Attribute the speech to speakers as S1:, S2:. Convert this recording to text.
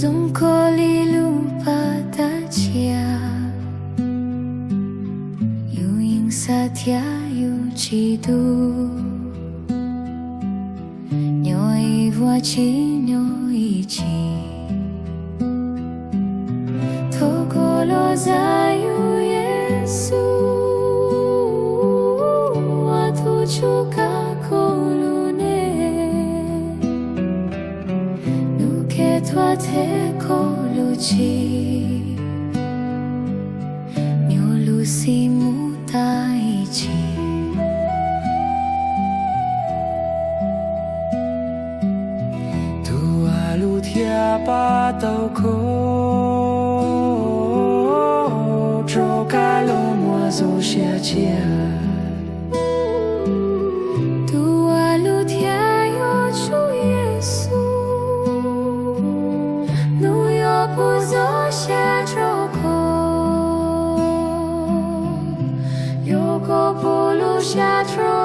S1: Zongkoli lupa tacia Yu ing satya yu chidu Nyo i vua chi nyo i chi Tokolo za yu Yesu Atu chuka kolune Nuke tua te koluchi Nyo lusi mutaichi
S2: Lu tia ba tàu khô trâu cá lô mùa dâu xe chia
S1: Tua lu tia yo chu Yesu Nu yo pu zo xe trâu ko Yo ko pu lu xe trâu